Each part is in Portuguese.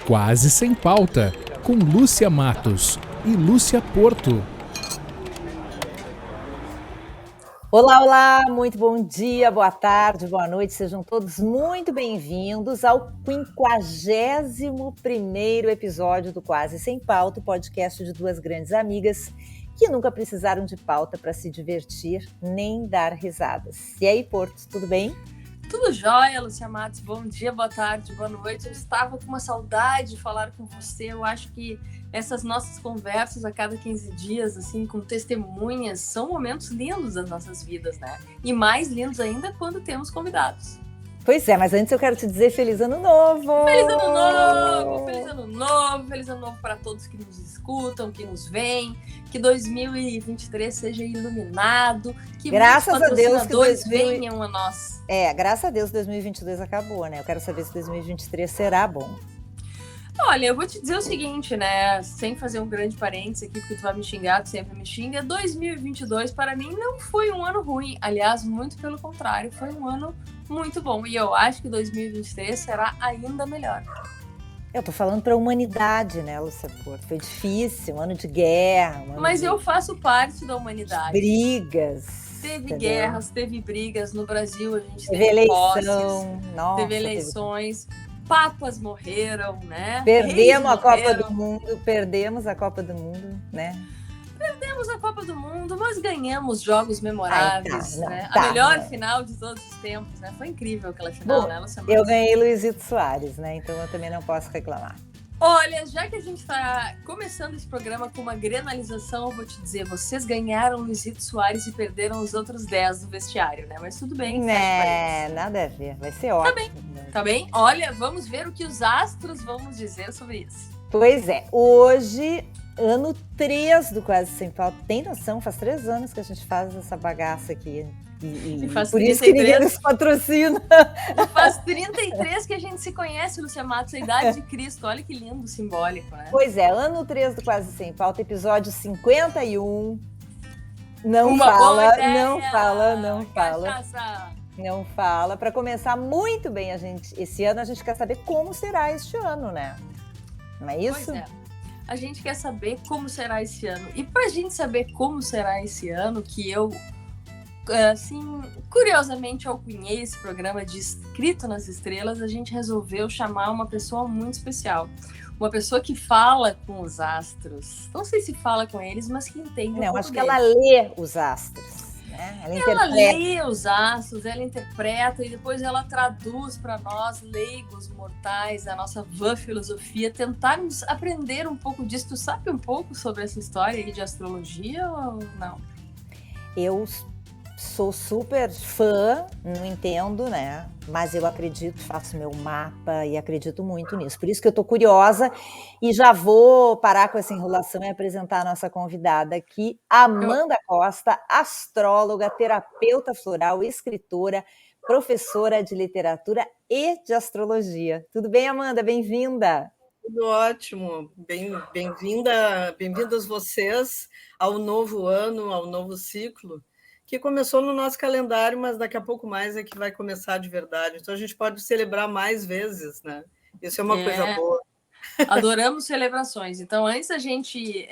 Quase Sem Pauta, com Lúcia Matos e Lúcia Porto. Olá, olá, muito bom dia, boa tarde, boa noite, sejam todos muito bem-vindos ao 51º episódio do Quase Sem Pauta, o podcast de duas grandes amigas que nunca precisaram de pauta para se divertir nem dar risadas. E aí, Porto, tudo bem? Tudo jóia, Lúcia Matos. Bom dia, boa tarde, boa noite. Eu estava com uma saudade de falar com você. Eu acho que essas nossas conversas a cada 15 dias, assim, com testemunhas, são momentos lindos das nossas vidas, né? E mais lindos ainda quando temos convidados. Pois é, mas antes eu quero te dizer Feliz Ano Novo! Feliz Ano Novo! Feliz Ano Novo! Feliz Ano Novo para todos que nos escutam, que nos veem. Que 2023 seja iluminado. Que graças muitos patrocinadores a Deus que venham a nós. Graças a Deus 2022 acabou, né? Eu quero saber se 2023 será bom. Olha, eu vou te dizer o seguinte, né? Sem fazer um grande parênteses aqui, porque tu vai me xingar, tu sempre me xinga. 2022, para mim, não foi um ano ruim. Aliás, muito pelo contrário, foi um ano muito bom. E eu acho que 2023 será ainda melhor. Eu tô falando para a humanidade, né, Lúcia Porto? Foi difícil, um ano de guerra. Mas eu faço parte da humanidade. Brigas. Teve entendeu? Guerras, teve brigas no Brasil, a gente teve eleição. posses, Nossa, teve eleições. Papas morreram, né? Perdemos a Copa do Mundo, perdemos a Copa do Mundo, né? Perdemos a Copa do Mundo, mas ganhamos jogos memoráveis, né? Tá, a melhor final de todos os tempos, né? Foi incrível aquela final, né, Luciana? Eu ganhei Luizito Soares, né? Então eu também não posso reclamar. Olha, já que a gente está começando esse programa com uma grenalização, eu vou te dizer, vocês ganharam Luizito Soares e perderam os outros 10 do vestiário, né? Mas tudo bem. Né, nada a ver, vai ser ótimo. Tá bem? Olha, vamos ver o que os astros vão nos dizer sobre isso. Pois é, hoje, ano 3 do Quase Sem Pauta, tem noção? Faz 3 anos que a gente faz essa bagaça aqui. E faz por 33, isso que ninguém nos patrocina. E faz 33 que a gente se conhece, Lúcia Matos, a idade de Cristo. Olha que lindo, simbólico, né? Pois é, ano 3 do Quase Sem Pauta, episódio 51. Não fala. Para começar muito bem, esse ano a gente quer saber como será este ano, né? Não é isso? Pois é. A gente quer saber como será esse ano. E pra gente saber como será esse ano, que eu, assim, curiosamente alcunhei esse programa de Escrito nas Estrelas, a gente resolveu chamar uma pessoa muito especial. Uma pessoa que fala com os astros. Não sei se fala com eles, mas que entende Não, acho que ela lê os astros. Ela lê os astros, ela interpreta e depois ela traduz para nós, leigos mortais, a nossa vã filosofia, tentarmos aprender um pouco disso. Tu sabe um pouco sobre essa história aí de astrologia ou não? Eu sou super fã, não entendo, né? Mas eu acredito, faço meu mapa e acredito muito nisso. Por isso que eu tô curiosa e já vou parar com essa enrolação e apresentar a nossa convidada aqui, Amanda Costa, astróloga, terapeuta floral, escritora, professora de literatura e de astrologia. Tudo bem, Amanda? Bem-vinda! Tudo ótimo. Bem-vindas vocês ao novo ano, ao novo ciclo, que começou no nosso calendário, mas daqui a pouco mais é que vai começar de verdade. Então a gente pode celebrar mais vezes, né? Isso é uma coisa boa. Adoramos celebrações. Então, antes da gente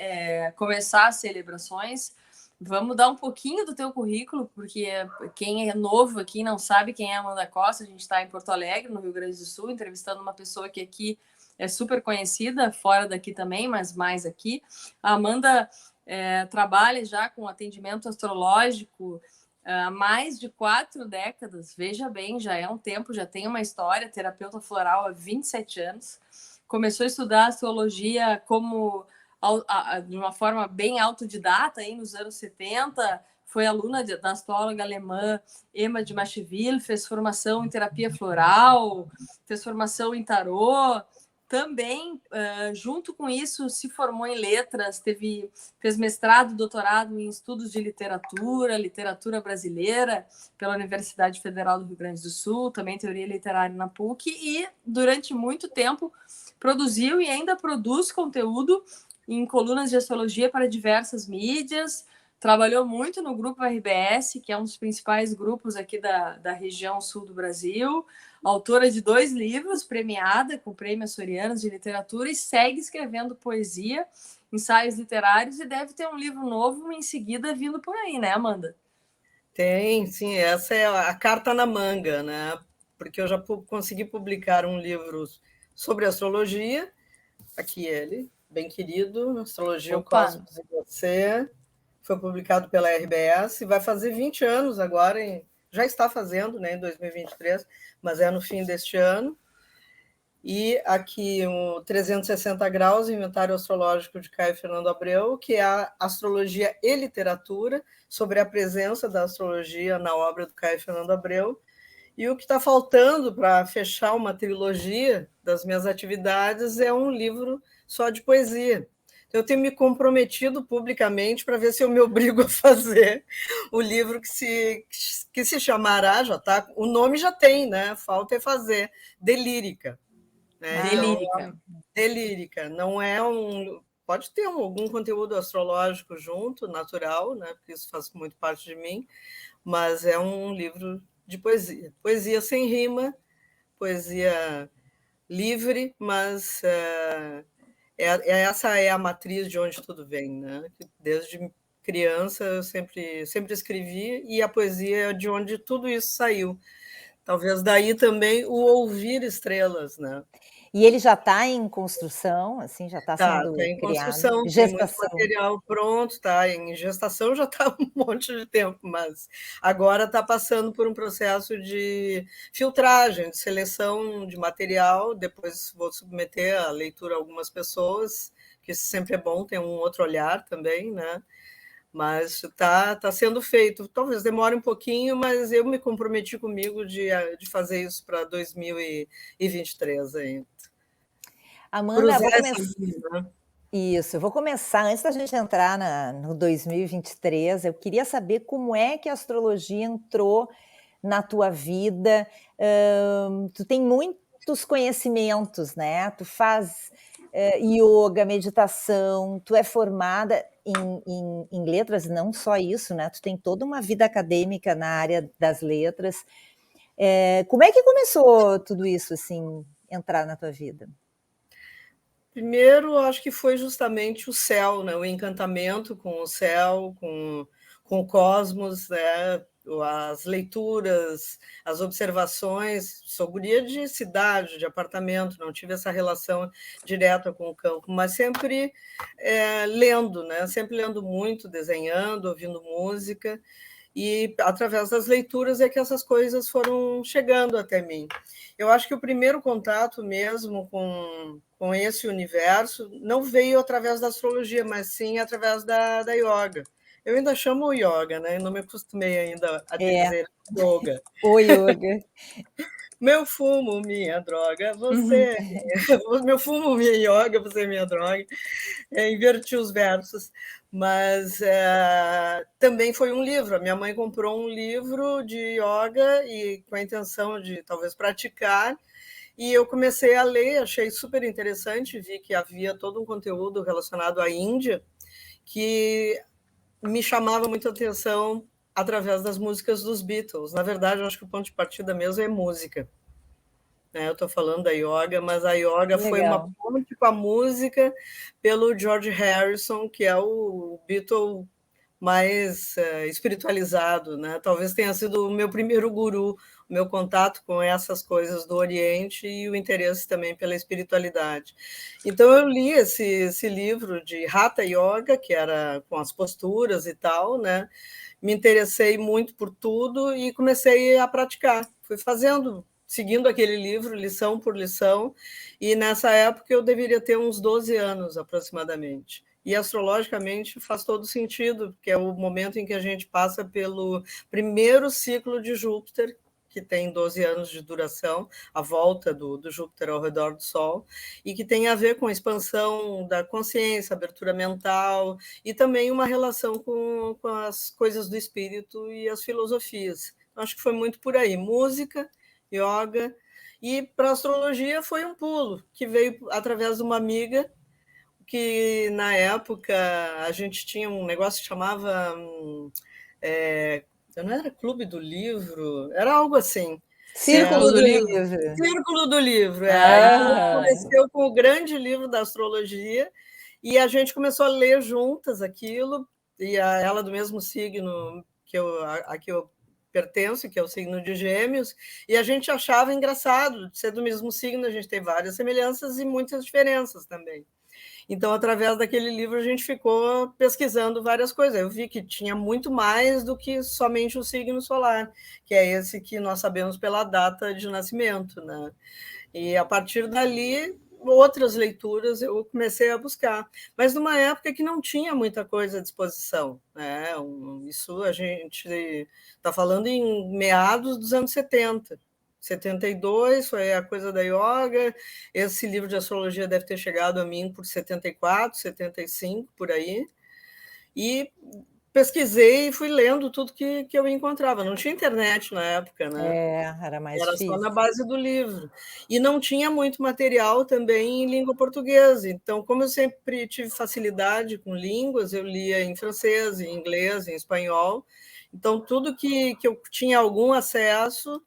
começar as celebrações, vamos dar um pouquinho do teu currículo, porque quem é novo aqui não sabe quem é a Amanda Costa. A gente está em Porto Alegre, no Rio Grande do Sul, entrevistando uma pessoa que aqui é super conhecida, fora daqui também, mas mais aqui. A Amanda trabalha já com atendimento astrológico há mais de 4 décadas. Veja bem, já é um tempo, já tem uma história, terapeuta floral há 27 anos. Começou a estudar astrologia de uma forma bem autodidata aí nos anos 70, foi aluna da astróloga alemã Emma de Macheville, fez formação em terapia floral, fez formação em tarô. Também, junto com isso, se formou em letras, fez mestrado e doutorado em estudos de literatura brasileira, pela Universidade Federal do Rio Grande do Sul, também teoria literária na PUC, e durante muito tempo produziu e ainda produz conteúdo em colunas de astrologia para diversas mídias, trabalhou muito no Grupo RBS, que é um dos principais grupos aqui da região sul do Brasil, autora de 2 livros, premiada com Prêmio Açoriano de Literatura, e segue escrevendo poesia, ensaios literários, e deve ter um livro novo em seguida vindo por aí, né, Amanda? Tem, sim, essa é a carta na manga, né? Porque eu já consegui publicar um livro sobre astrologia, aqui ele, bem querido, Astrologia, o Opa! Cosmos e Você, foi publicado pela RBS, vai fazer 20 anos agora, já está fazendo, né, em 2023, mas é no fim deste ano. E aqui o 360 Graus, Inventário Astrológico de Caio Fernando Abreu, que é a Astrologia e Literatura, sobre a presença da astrologia na obra do Caio Fernando Abreu. E o que está faltando para fechar uma trilogia das minhas atividades é um livro só de poesia. Então, eu tenho me comprometido publicamente para ver se eu me obrigo a fazer o livro que se chamará, já tá, o nome já tem, né? Falta é fazer, Delírica. Né? Delírica. Delírica, não é um. Pode ter algum conteúdo astrológico junto, natural, né? Porque isso faz muito parte de mim, mas é um livro de poesia. Poesia sem rima, poesia livre, mas essa é a matriz de onde tudo vem, né? Desde criança eu sempre escrevi, e a poesia é de onde tudo isso saiu. Talvez daí também o ouvir estrelas, né? E ele já está em construção, assim, já está Tá sendo em criado? construção, tem muito Gestação. material pronto, tá em gestação já está um monte de tempo, mas agora está passando por um processo de filtragem, de seleção de material, depois vou submeter à leitura a algumas pessoas, que isso sempre é bom, tem um outro olhar também, né? Mas está sendo feito. Talvez demore um pouquinho, mas eu me comprometi comigo de fazer isso para 2023 ainda. Amanda, vou começar. Né? Isso, eu vou começar, antes da gente entrar no 2023, eu queria saber como é que a astrologia entrou na tua vida. Tu tem muitos conhecimentos, né? Tu faz yoga, meditação, tu é formada em letras, não só isso, né? Tu tem toda uma vida acadêmica na área das letras. Como é que começou tudo isso, assim, entrar na tua vida? Primeiro, acho que foi justamente o céu, né? O encantamento com o céu, com o cosmos, né? As leituras, as observações. Sou guria de cidade, de apartamento, não tive essa relação direta com o campo, mas sempre lendo, né? Sempre lendo muito, desenhando, ouvindo música. E através das leituras é que essas coisas foram chegando até mim. Eu acho que o primeiro contato mesmo com esse universo não veio através da astrologia, mas sim através da yoga. Eu ainda chamo o yoga, né? Não me acostumei ainda a dizer yoga. O yoga. Meu fumo, minha droga, você. Meu fumo, minha yoga, você é minha droga. Inverti os versos. Mas também foi um livro. A minha mãe comprou um livro de yoga e com a intenção de talvez praticar. E eu comecei a ler, achei super interessante, vi que havia todo um conteúdo relacionado à Índia que me chamava muita atenção através das músicas dos Beatles. Na verdade, eu acho que o ponto de partida mesmo é música. Eu estou falando da yoga, mas a yoga foi uma ponte com a música pelo George Harrison, que é o Beatle mais espiritualizado, né? Talvez tenha sido o meu primeiro guru, o meu contato com essas coisas do Oriente e o interesse também pela espiritualidade. Então eu li esse livro de Hatha Yoga, que era com as posturas e tal, né? Me interessei muito por tudo e comecei a praticar. Fui seguindo aquele livro, lição por lição, e nessa época eu deveria ter uns 12 anos aproximadamente. E astrologicamente faz todo sentido, porque é o momento em que a gente passa pelo primeiro ciclo de Júpiter, que tem 12 anos de duração, a volta do Júpiter ao redor do Sol, e que tem a ver com a expansão da consciência, abertura mental, e também uma relação com as coisas do espírito e as filosofias. Acho que foi muito por aí. Música, yoga, e para a astrologia foi um pulo, que veio através de uma amiga que na época a gente tinha um negócio que chamava não era Clube do Livro, era algo assim. Círculo do Livro. Círculo do Livro, Aham. Aconteceu com o grande livro da astrologia, e a gente começou a ler juntas aquilo, e ela do mesmo signo a que eu pertenço, que é o signo de Gêmeos, e a gente achava engraçado de ser do mesmo signo, a gente tem várias semelhanças e muitas diferenças também. Então, através daquele livro, a gente ficou pesquisando várias coisas. Eu vi que tinha muito mais do que somente o signo solar, que é esse que nós sabemos pela data de nascimento, né? E a partir dali, outras leituras eu comecei a buscar, mas numa época que não tinha muita coisa à disposição, né? Isso a gente está falando em meados dos anos 70. 72 foi a coisa da yoga. Esse livro de astrologia deve ter chegado a mim por 74, 75, por aí. E pesquisei e fui lendo tudo que eu encontrava. Não tinha internet na época, né? Era mais Era difícil. só na base do livro. E não tinha muito material também em língua portuguesa. Então, como eu sempre tive facilidade com línguas, eu lia em francês, em inglês, em espanhol. Então, tudo que eu tinha algum acesso,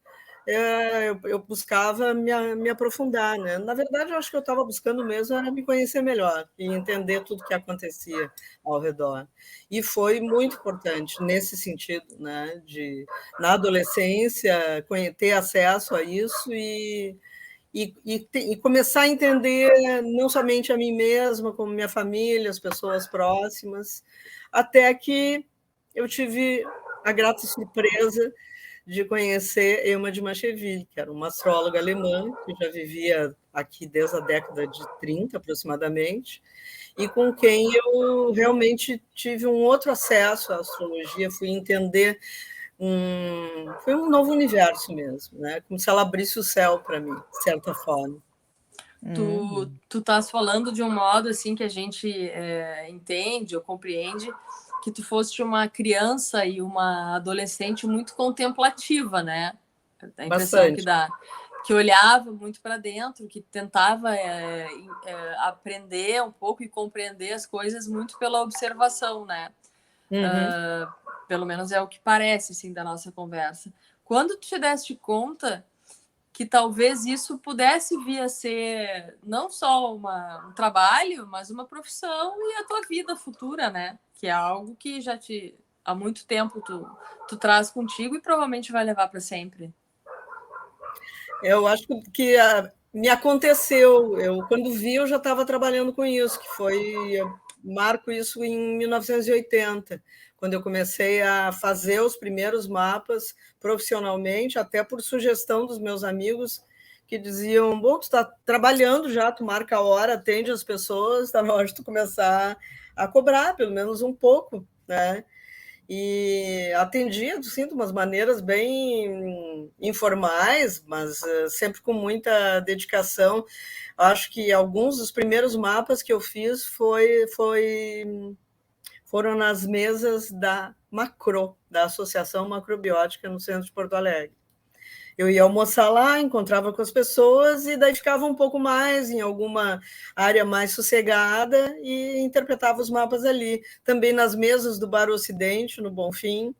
eu buscava me aprofundar, né? Na verdade, eu acho que eu estava buscando mesmo era me conhecer melhor e entender tudo que acontecia ao redor. E foi muito importante nesse sentido, né? Na adolescência, ter acesso a isso e começar a entender não somente a mim mesma, como minha família, as pessoas próximas, até que eu tive a grata surpresa de conhecer Emma de Macheville, que era uma astróloga alemã, que já vivia aqui desde a década de 30, aproximadamente, e com quem eu realmente tive um outro acesso à astrologia, fui entender foi um novo universo mesmo, né? Como se ela abrisse o céu para mim, de certa forma. Tu estás falando de um modo assim que a gente entende ou compreende que tu foste uma criança e uma adolescente muito contemplativa, né? A impressão Bastante. que dá. Que olhava muito para dentro, que tentava aprender um pouco e compreender as coisas muito pela observação, né? Uhum. Pelo menos é o que parece, assim, da nossa conversa. Quando tu te deste conta que talvez isso pudesse vir a ser não só um trabalho, mas uma profissão e a tua vida futura, né? Que é algo que já há muito tempo tu traz contigo e provavelmente vai levar para sempre. Eu acho que me aconteceu. Quando vi, eu já estava trabalhando com isso, eu marco isso em 1980, quando eu comecei a fazer os primeiros mapas profissionalmente, até por sugestão dos meus amigos, que diziam, bom, tu está trabalhando já, tu marca a hora, atende as pessoas, está na hora de tu começar a cobrar, pelo menos um pouco, né? E atendia, assim, de umas maneiras bem informais, mas sempre com muita dedicação. Acho que alguns dos primeiros mapas que eu fiz foram nas mesas da Macro, da Associação Macrobiótica no centro de Porto Alegre. Eu ia almoçar lá, encontrava com as pessoas e daí ficava um pouco mais em alguma área mais sossegada e interpretava os mapas ali. Também nas mesas do Bar Ocidente, no Bonfim.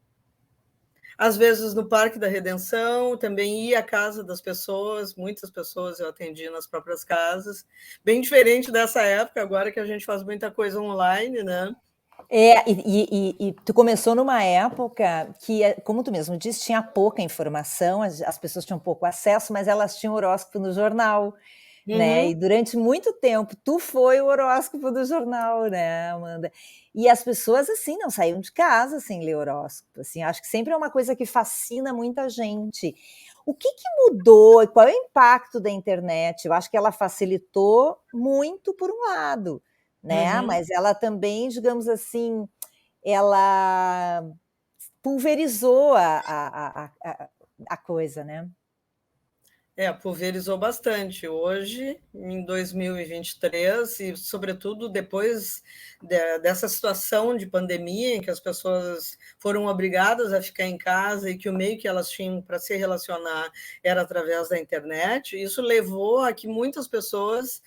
Às vezes no Parque da Redenção, também ia à casa das pessoas, muitas pessoas eu atendi nas próprias casas. Bem diferente dessa época, agora que a gente faz muita coisa online, né? E tu começou numa época que, como tu mesmo disse, tinha pouca informação, as pessoas tinham pouco acesso, mas elas tinham horóscopo no jornal, né? E durante muito tempo, tu foi o horóscopo do jornal, né, Amanda? E as pessoas, assim, não saíam de casa sem ler horóscopo, assim, acho que sempre é uma coisa que fascina muita gente. O que mudou? Qual é o impacto da internet? Eu acho que ela facilitou muito por um lado, né? Mas ela também, digamos assim, ela pulverizou a coisa, né? Pulverizou bastante. Hoje, em 2023, e sobretudo depois dessa situação de pandemia, em que as pessoas foram obrigadas a ficar em casa e que o meio que elas tinham para se relacionar era através da internet, isso levou a que muitas pessoas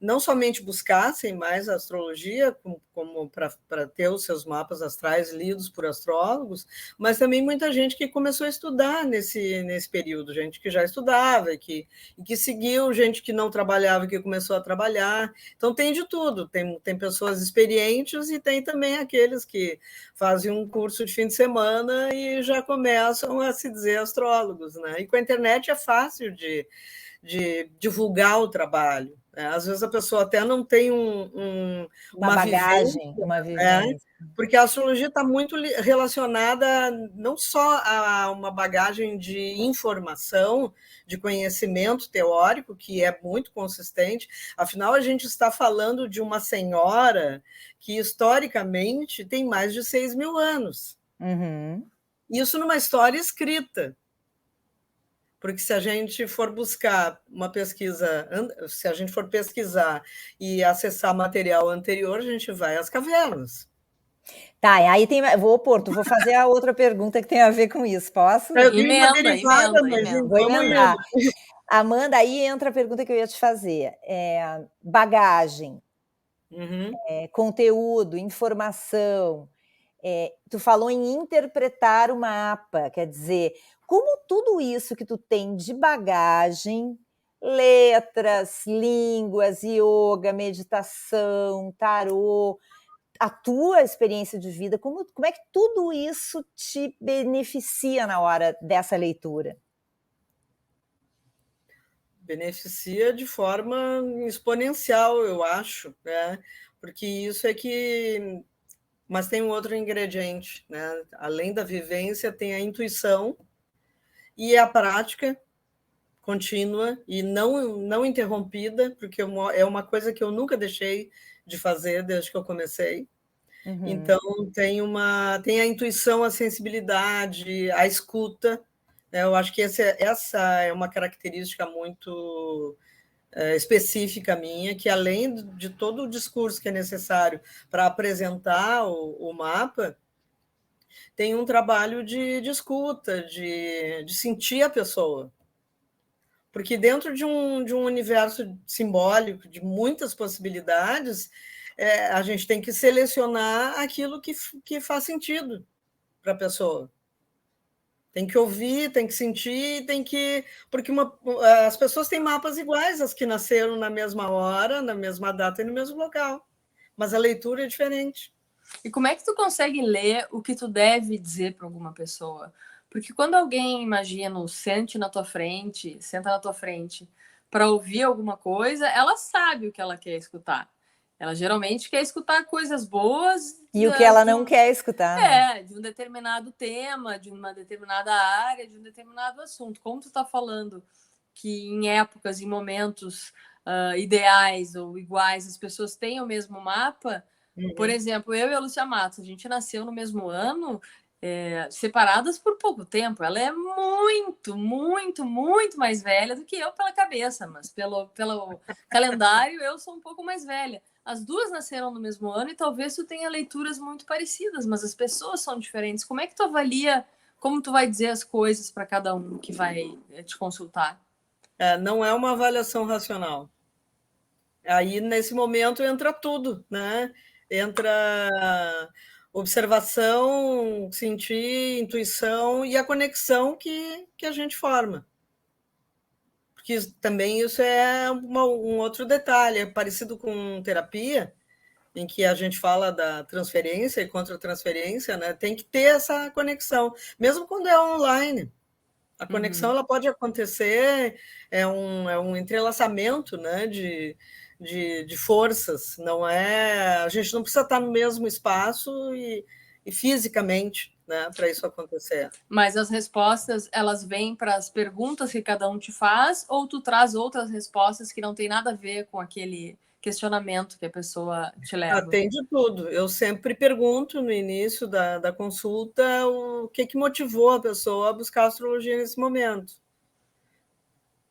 não somente buscassem mais a astrologia, como para ter os seus mapas astrais lidos por astrólogos, mas também muita gente que começou a estudar nesse período, gente que já estudava e que seguiu, gente que não trabalhava e que começou a trabalhar. Então, tem de tudo. Tem pessoas experientes e tem também aqueles que fazem um curso de fim de semana e já começam a se dizer astrólogos, né? E com a internet é fácil de divulgar o trabalho. Às vezes a pessoa até não tem uma bagagem, uma vivência. Porque a astrologia está muito relacionada não só a uma bagagem de informação, de conhecimento teórico, que é muito consistente, afinal, a gente está falando de uma senhora que, historicamente, tem mais de 6.000 anos. Uhum. Isso numa história escrita. Porque se a gente for buscar uma pesquisa, se a gente for pesquisar e acessar material anterior, a gente vai às cavernas. Tá, aí vou fazer a outra pergunta que tem a ver com isso, posso? Emenda. Vou emendar. Amanda, aí entra a pergunta que eu ia te fazer. Bagagem, conteúdo, informação. Tu falou em interpretar o mapa, quer dizer, como tudo isso que tu tem de bagagem, letras, línguas, yoga, meditação, tarô, a tua experiência de vida, como é que tudo isso te beneficia na hora dessa leitura? Beneficia de forma exponencial, eu acho, né? Porque isso é que... Mas tem um outro ingrediente, né? Além da vivência, tem a intuição e a prática contínua e não interrompida, porque é uma coisa que eu nunca deixei de fazer desde que eu comecei. Uhum. Então, tem a intuição, a sensibilidade, a escuta. Né? Eu acho que essa é uma característica muito específica minha, que além de todo o discurso que é necessário para apresentar o mapa, tem um trabalho de escuta, de sentir a pessoa. Porque dentro de um universo simbólico, de muitas possibilidades, a gente tem que selecionar aquilo que faz sentido para a pessoa. Tem que ouvir, tem que sentir, porque as pessoas têm mapas iguais, as que nasceram na mesma hora, na mesma data e no mesmo local. Mas a leitura é diferente. E como é que tu consegue ler o que tu deve dizer para alguma pessoa? Porque quando alguém, imagina, senta na tua frente para ouvir alguma coisa, ela sabe o que ela quer escutar. Ela geralmente quer escutar coisas boas. E o que ela não quer escutar. De um determinado tema, de uma determinada área, de um determinado assunto. Como tu está falando que em épocas, em momentos ideais ou iguais, as pessoas têm o mesmo mapa. Por exemplo, eu e a Lúcia Matos, a gente nasceu no mesmo ano, separadas por pouco tempo. Ela é muito, muito, muito mais velha do que eu pela cabeça, mas pelo calendário eu sou um pouco mais velha. As duas nasceram no mesmo ano e talvez tu tenha leituras muito parecidas, mas as pessoas são diferentes. Como é que tu avalia, como tu vai dizer as coisas para cada um que vai te consultar? Não é uma avaliação racional. Aí, nesse momento, entra tudo, né? Entra observação, sentir, intuição e a conexão que a gente forma. Porque também isso é um outro detalhe, é parecido com terapia, em que a gente fala da transferência e contra-transferência, né? Tem que ter essa conexão, mesmo quando é online. A conexão ela pode acontecer, é um entrelaçamento, né, de forças, não é? A gente não precisa estar no mesmo espaço e fisicamente, né, para isso acontecer. Mas as respostas, elas vêm para as perguntas que cada um te faz, ou tu traz outras respostas que não tem nada a ver com aquele questionamento que a pessoa te leva? Tem de tudo. Eu sempre pergunto no início da consulta o que motivou a pessoa a buscar a astrologia nesse momento.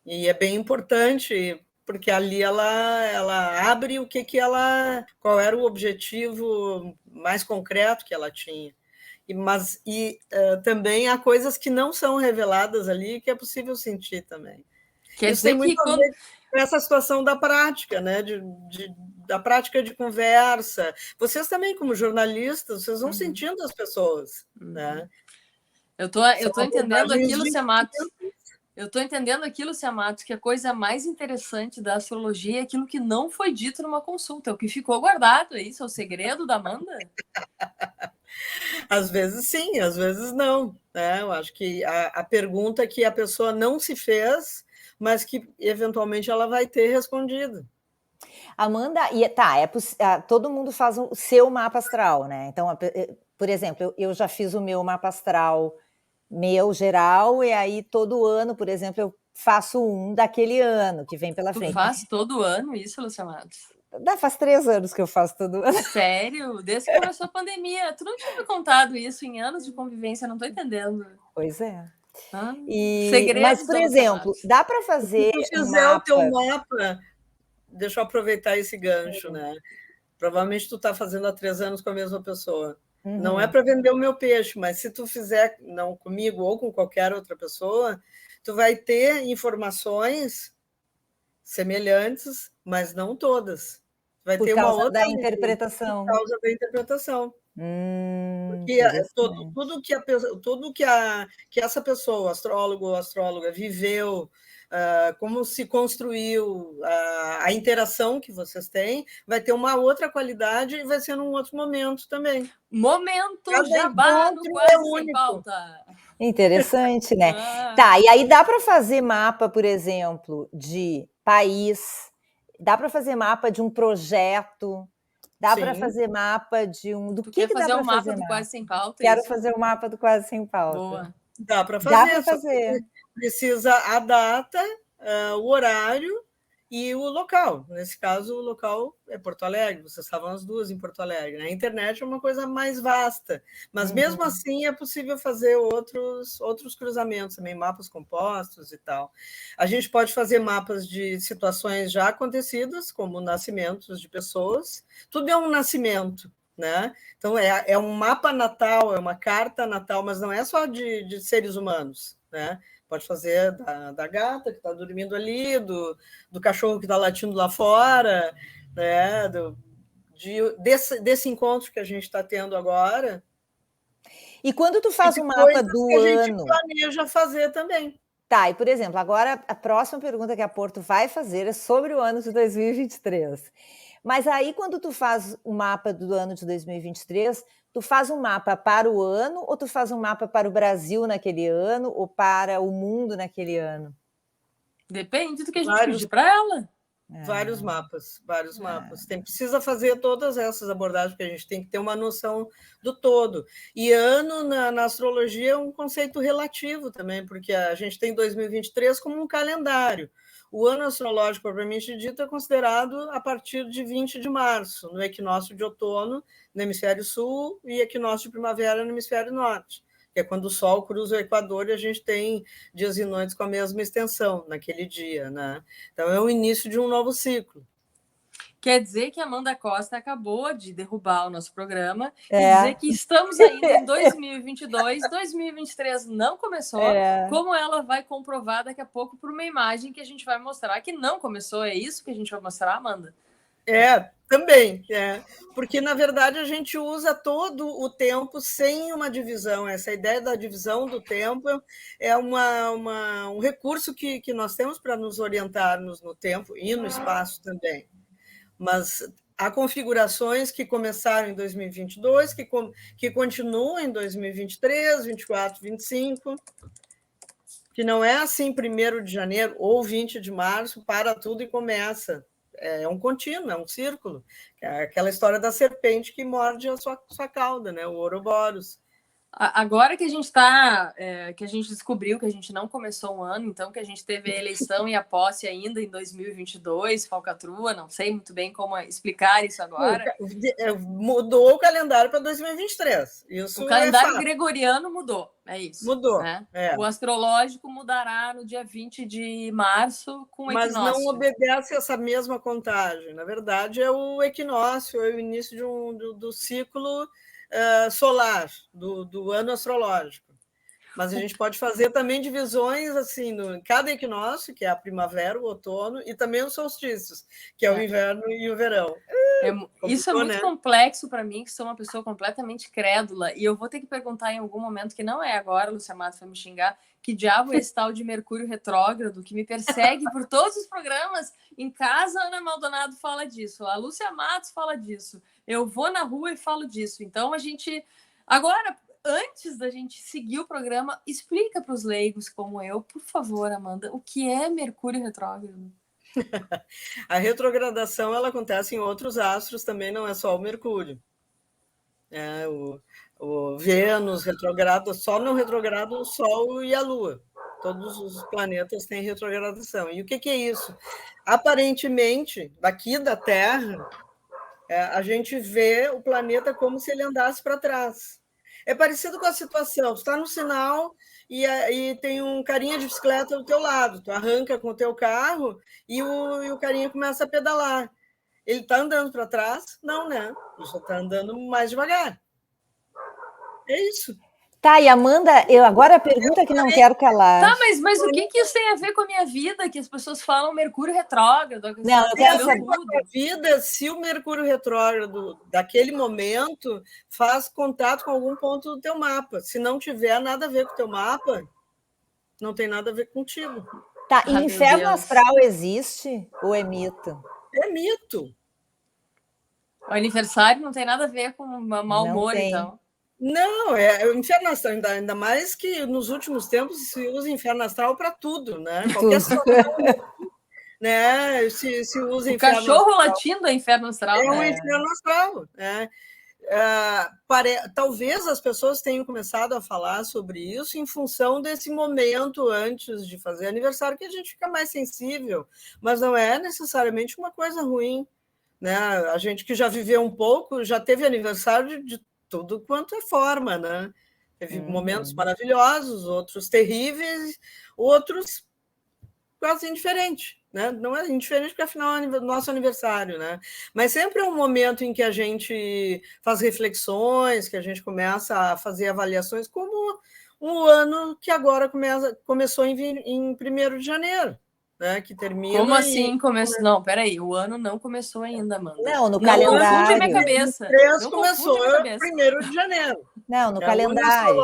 E é bem importante, porque ali ela abre qual era o objetivo mais concreto que ela tinha. Mas também há coisas que não são reveladas ali que é possível sentir também. Quer Isso tem dizer que muito a ver com essa situação da prática, né? Da prática de conversa. Vocês também, como jornalistas, vocês vão sentindo as pessoas, né? Eu tô entendendo aquilo, Lúcia Matos. Eu tô entendendo aquilo, Lúcia Matos, que a coisa mais interessante da astrologia é aquilo que não foi dito numa consulta, é o que ficou guardado, é isso? É o segredo da Amanda? Às vezes sim, às vezes não, né? Eu acho que a pergunta que a pessoa não se fez, mas que eventualmente ela vai ter respondido. Amanda, todo mundo faz o seu mapa astral, né? Então, por exemplo, eu já fiz o meu mapa astral meu geral, e aí todo ano, por exemplo, eu faço um daquele ano que vem pela frente. Tu faz todo ano isso, Lúcia Matos? Faz 3 anos que eu faço todo ano. Sério? Desde que começou a pandemia. Tu não tinha me contado isso em anos de convivência, não tô entendendo. Pois é. Segredos mas, por exemplo, dá para fazer. Se tu fizer o teu mapa, deixa eu aproveitar esse gancho, né? Provavelmente tu está fazendo há 3 anos com a mesma pessoa. Não é para vender o meu peixe, mas se tu fizer, não comigo ou com qualquer outra pessoa, tu vai ter informações semelhantes, mas não todas. Vai ter uma outra da interpretação. Por causa da interpretação. Porque tudo que essa pessoa, astrólogo ou astróloga, viveu, como se construiu, a interação que vocês têm, vai ter uma outra qualidade e vai ser num outro momento também. Momento jabá no Quase Sem Pauta. Interessante, né? Tá, e aí dá para fazer mapa, por exemplo, de país, dá para fazer mapa de um projeto, dá para fazer mapa de um... Tu quer fazer o mapa do Quase Sem Pauta? Quero fazer o mapa do Quase Sem Pauta. Boa. Dá para fazer. Dá para fazer. Precisa a data, o horário e o local. Nesse caso, o local é Porto Alegre. Vocês estavam as duas em Porto Alegre. A internet é uma coisa mais vasta, mas mesmo assim é possível fazer outros cruzamentos também, mapas compostos e tal. A gente pode fazer mapas de situações já acontecidas, como nascimentos de pessoas. Tudo é um nascimento, né? Então, é um mapa natal, é uma carta natal, mas não é só de seres humanos, né? Pode fazer da gata que está dormindo ali, do cachorro que está latindo lá fora, né? Desse encontro que a gente está tendo agora. E quando tu faz o mapa do ano... a gente planeja fazer também. Tá, e por exemplo, agora a próxima pergunta que a Porto vai fazer é sobre o ano de 2023. Mas aí, quando tu faz o mapa do ano de 2023, tu faz um mapa para o ano ou tu faz um mapa para o Brasil naquele ano ou para o mundo naquele ano? Depende do que a gente pedir para ela. Vários mapas. Precisa fazer todas essas abordagens, porque a gente tem que ter uma noção do todo. E ano, na astrologia, é um conceito relativo também, porque a gente tem 2023 como um calendário. O ano astrológico, propriamente dito, é considerado a partir de 20 de março, no equinócio de outono, no hemisfério sul, e equinócio de primavera no hemisfério norte, que é quando o Sol cruza o Equador e a gente tem dias e noites com a mesma extensão naquele dia, né? Então, é o início de um novo ciclo. Quer dizer que a Amanda Costa acabou de derrubar o nosso programa e dizer que estamos ainda em 2022, 2023 não começou, como ela vai comprovar daqui a pouco por uma imagem que a gente vai mostrar que não começou. É isso que a gente vai mostrar, Amanda? Também, porque, na verdade, a gente usa todo o tempo sem uma divisão. Essa ideia da divisão do tempo é um recurso que nós temos para nos orientarmos no tempo e no espaço também. Mas há configurações que começaram em 2022, que continuam em 2023, 24, 25, que não é assim 1º de janeiro ou 20 de março, para tudo e começa. É um contínuo, é um círculo. É aquela história da serpente que morde a sua cauda, né? O Ouroboros. Agora que a gente que a gente descobriu que a gente não começou um ano, então que a gente teve a eleição e a posse ainda em 2022, falcatrua, não sei muito bem como explicar isso agora. Mudou o calendário para 2023. Isso o calendário gregoriano mudou, é isso. Mudou. Né? O astrológico mudará no dia 20 de março com o equinócio. Mas não obedece essa mesma contagem. Na verdade, é o equinócio, é o início do ciclo solar, do ano astrológico. Mas a gente pode fazer também divisões assim, no cada equinócio, que é a primavera, o outono, e também os solstícios, que é o inverno e o verão. Isso é muito né? complexo para mim, que sou uma pessoa completamente crédula, e eu vou ter que perguntar em algum momento, que não é agora, Lúcia Matos vai me xingar, que diabo é esse tal de Mercúrio retrógrado que me persegue por todos os programas? Em casa, a Ana Maldonado fala disso, a Lúcia Matos fala disso, eu vou na rua e falo disso. Então, a gente... Agora, antes da gente seguir o programa, explica para os leigos como eu, por favor, Amanda, o que é Mercúrio retrógrado? A retrogradação ela acontece em outros astros também, não é só o Mercúrio. O Vênus retrograda, só não retrograda o Sol e a Lua. Todos os planetas têm retrogradação. E o que é isso? Aparentemente, daqui da Terra, a gente vê o planeta como se ele andasse para trás. É parecido com a situação, tu está no sinal e tem um carinha de bicicleta do teu lado, tu arranca com o teu carro e o carinha começa a pedalar. Ele está andando para trás? Não, né? Ele só está andando mais devagar. É isso. Tá, e Amanda, agora a pergunta que não quero calar. Tá, mas o que isso tem a ver com a minha vida? Que as pessoas falam Mercúrio retrógrado. Não, eu quero saber. A vida, se o Mercúrio retrógrado daquele momento faz contato com algum ponto do teu mapa. Se não tiver nada a ver com o teu mapa, não tem nada a ver contigo. Tá, e inferno astral existe ou é mito? É mito. O aniversário não tem nada a ver com mau humor, então. Não, o inferno astral, ainda mais que nos últimos tempos se usa inferno astral para tudo, né? Qualquer situação, né? Se usa o inferno cachorro astral, latindo é inferno astral. É um inferno astral, né? Talvez as pessoas tenham começado a falar sobre isso em função desse momento antes de fazer aniversário, que a gente fica mais sensível, mas não é necessariamente uma coisa ruim, né? A gente que já viveu um pouco, já teve aniversário de tudo quanto é forma, né? Teve momentos maravilhosos, outros terríveis, outros quase indiferentes, né? Não é indiferente porque afinal é nosso aniversário, né? Mas sempre é um momento em que a gente faz reflexões, que a gente começa a fazer avaliações, como um ano que agora começou em 1º de janeiro. Né, que termina. Como assim começou? Não, peraí, o ano não começou ainda, Amanda. Não, no calendário. Não confunde minha cabeça. Não começou em 1º de janeiro. Não, no calendário.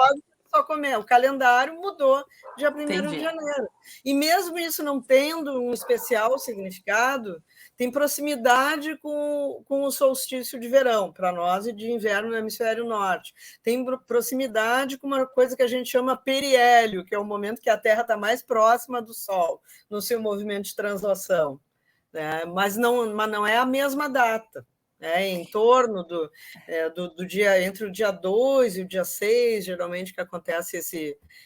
O calendário mudou dia 1º de janeiro. E mesmo isso não tendo um especial significado, tem proximidade com o solstício de verão, para nós, e de inverno no hemisfério norte. Tem proximidade com uma coisa que a gente chama periélio, que é o momento que a Terra está mais próxima do Sol, no seu movimento de translação. Né? Mas não é a mesma data. Em torno do dia, entre o dia 2 e o dia 6, geralmente, que acontece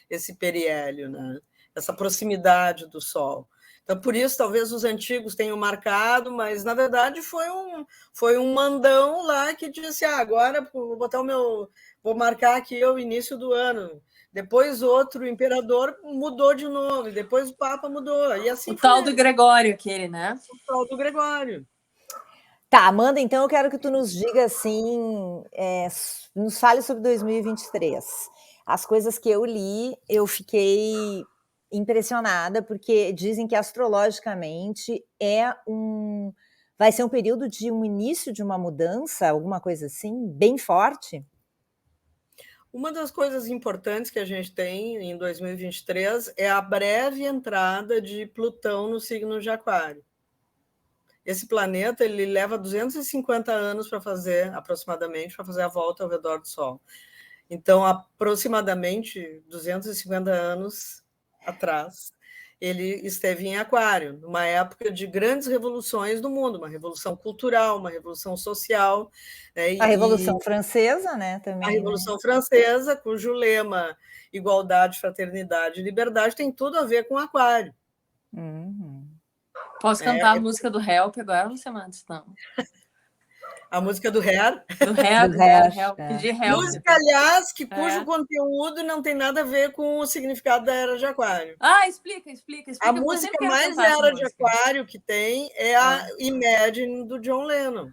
esse periélio, né? Essa proximidade do Sol. Então, por isso, talvez os antigos tenham marcado, mas, na verdade, foi um mandão lá que disse, agora vou marcar aqui o início do ano. Depois outro imperador mudou de novo, depois o Papa mudou. E assim tal do Gregório, aquele, né? O tal do Gregório. Tá, Amanda, então eu quero que tu nos diga assim, nos fale sobre 2023. As coisas que eu li, eu fiquei impressionada, porque dizem que astrologicamente vai ser um período de um início de uma mudança, alguma coisa assim, bem forte. Uma das coisas importantes que a gente tem em 2023 é a breve entrada de Plutão no signo de Aquário. Esse planeta ele leva 250 anos aproximadamente, para fazer a volta ao redor do Sol. Então, aproximadamente 250 anos atrás, ele esteve em Aquário, numa época de grandes revoluções do mundo, uma revolução cultural, uma revolução social. A Revolução Francesa, né? Também, a Revolução Francesa, cujo lema igualdade, fraternidade e liberdade tem tudo a ver com Aquário. Posso cantar a música do Help agora, Lúcia Matos? Não. A música do Hair? Do Hair. Pedir Help. Música, aliás, cujo conteúdo não tem nada a ver com o significado da Era de Aquário. Explica. A música mais Era de Aquário que tem é a Imagine, do John Lennon.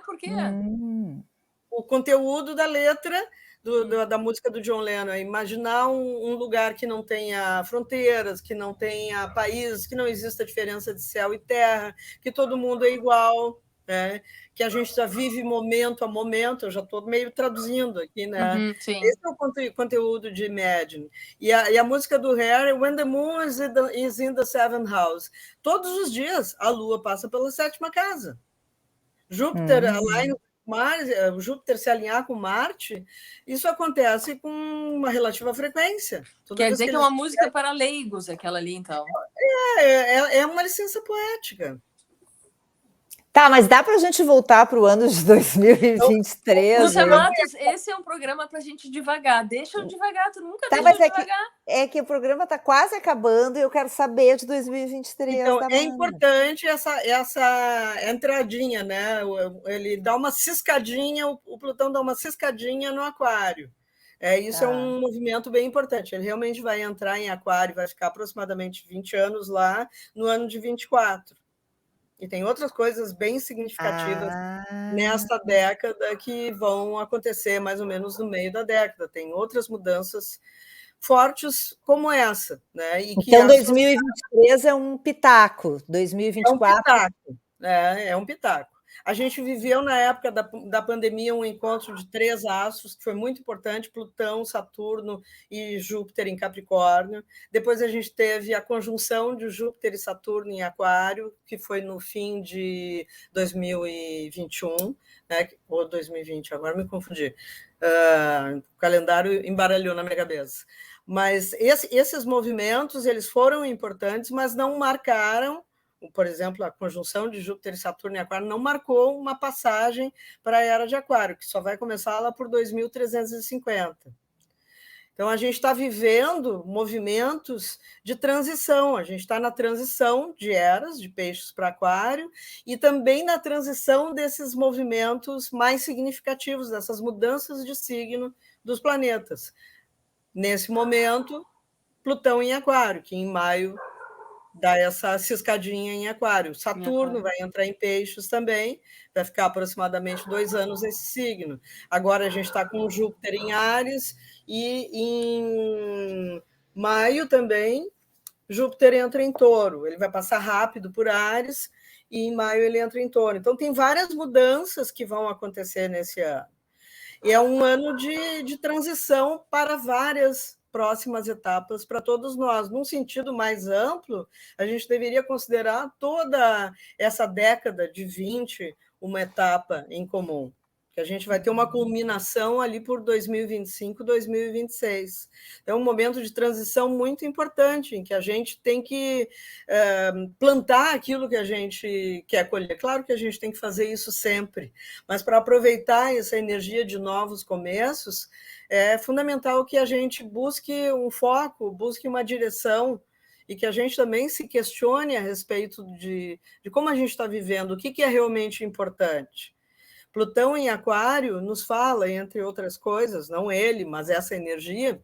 Por quê? O conteúdo da letra da música do John Lennon, é imaginar um lugar que não tenha fronteiras, que não tenha países, que não exista diferença de céu e terra, que todo mundo é igual, né? Que a gente já vive momento a momento. Eu já estou meio traduzindo aqui, né? Sim. Esse é o conteúdo de Imagine. E a música do Harry, When the Moon is in the Seventh House. Todos os dias a Lua passa pela 7ª casa. Júpiter align Marte, Júpiter se alinhar com Marte, isso acontece com uma relativa frequência. Quer dizer que é uma música para leigos, aquela ali, então. É uma licença poética. Tá, mas dá para a gente voltar para o ano de 2023? Lúcia Matos, esse é um programa para a gente devagar. Deixa eu devagar, tu nunca deixa eu devagar. É que o programa está quase acabando e eu quero saber de 2023. Então, é importante essa entradinha, né? Ele dá uma ciscadinha, o Plutão dá uma ciscadinha no Aquário. Isso é um movimento bem importante. Ele realmente vai entrar em Aquário, vai ficar aproximadamente 20 anos lá, no ano de 24. E tem outras coisas bem significativas nesta década que vão acontecer mais ou menos no meio da década. Tem outras mudanças fortes como essa, né? E que então, 2023 é um pitaco, 2024... É um pitaco. A gente viveu, na época da pandemia, um encontro de 3 astros, que foi muito importante, Plutão, Saturno e Júpiter em Capricórnio. Depois a gente teve a conjunção de Júpiter e Saturno em Aquário, que foi no fim de 2021, né? Ou 2020, agora me confundi. O calendário embaralhou na minha cabeça. Mas esses movimentos eles foram importantes, mas não marcaram. Por exemplo, a conjunção de Júpiter e Saturno em Aquário não marcou uma passagem para a Era de Aquário, que só vai começar lá por 2350. Então, a gente está vivendo movimentos de transição. A gente está na transição de eras, de Peixes para Aquário, e também na transição desses movimentos mais significativos, dessas mudanças de signo dos planetas. Nesse momento, Plutão em Aquário, que em maio dá essa ciscadinha em Aquário. Saturno vai entrar em Peixes também, vai ficar aproximadamente 2 anos esse signo. Agora a gente está com Júpiter em Áries, e em maio também Júpiter entra em Touro. Ele vai passar rápido por Áries, e em maio ele entra em Touro. Então, tem várias mudanças que vão acontecer nesse ano. E é um ano de transição para várias próximas etapas para todos nós. Num sentido mais amplo, a gente deveria considerar toda essa década de 20 uma etapa em comum, que a gente vai ter uma culminação ali por 2025, 2026. É um momento de transição muito importante, em que a gente tem que plantar aquilo que a gente quer colher. Claro que a gente tem que fazer isso sempre, mas para aproveitar essa energia de novos começos, é fundamental que a gente busque um foco, busque uma direção, e que a gente também se questione a respeito de como a gente está vivendo, o que é realmente importante. Plutão em Aquário nos fala, entre outras coisas, não ele, mas essa energia,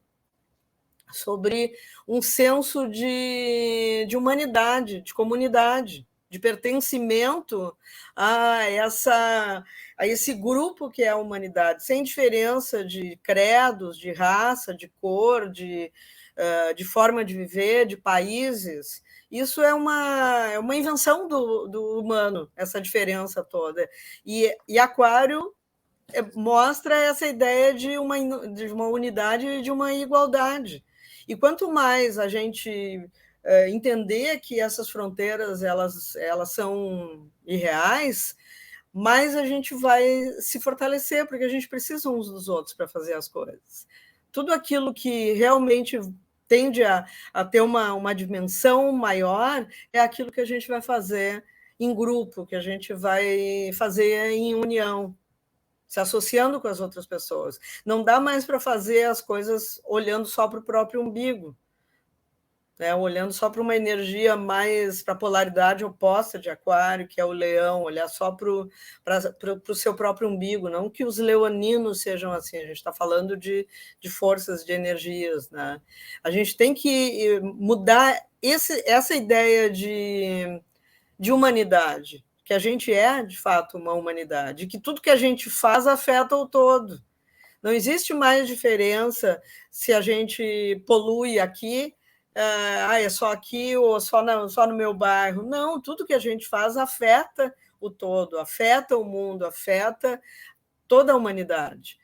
sobre um senso de humanidade, de comunidade, de pertencimento a esse grupo que é a humanidade, sem diferença de credos, de raça, de cor, de forma de viver, de países. Isso é uma invenção do humano, essa diferença toda. E Aquário mostra essa ideia de uma unidade e de uma igualdade. E quanto mais a gente entender que essas fronteiras elas são irreais, mais a gente vai se fortalecer, porque a gente precisa uns dos outros para fazer as coisas. Tudo aquilo que realmente tende a ter uma dimensão maior é aquilo que a gente vai fazer em grupo, que a gente vai fazer em união, se associando com as outras pessoas. Não dá mais para fazer as coisas olhando só para o próprio umbigo, né? Olhando só para uma energia mais para a polaridade oposta de Aquário, que é o leão, olhar só para o seu próprio umbigo. Não que os leoninos sejam assim, a gente está falando de forças, de energias, né? A gente tem que mudar essa ideia de humanidade, que a gente é, de fato, uma humanidade, que tudo que a gente faz afeta o todo. Não existe mais diferença se a gente polui aqui, é só aqui ou só no meu bairro. Não, tudo que a gente faz afeta o todo, afeta o mundo, afeta toda a humanidade.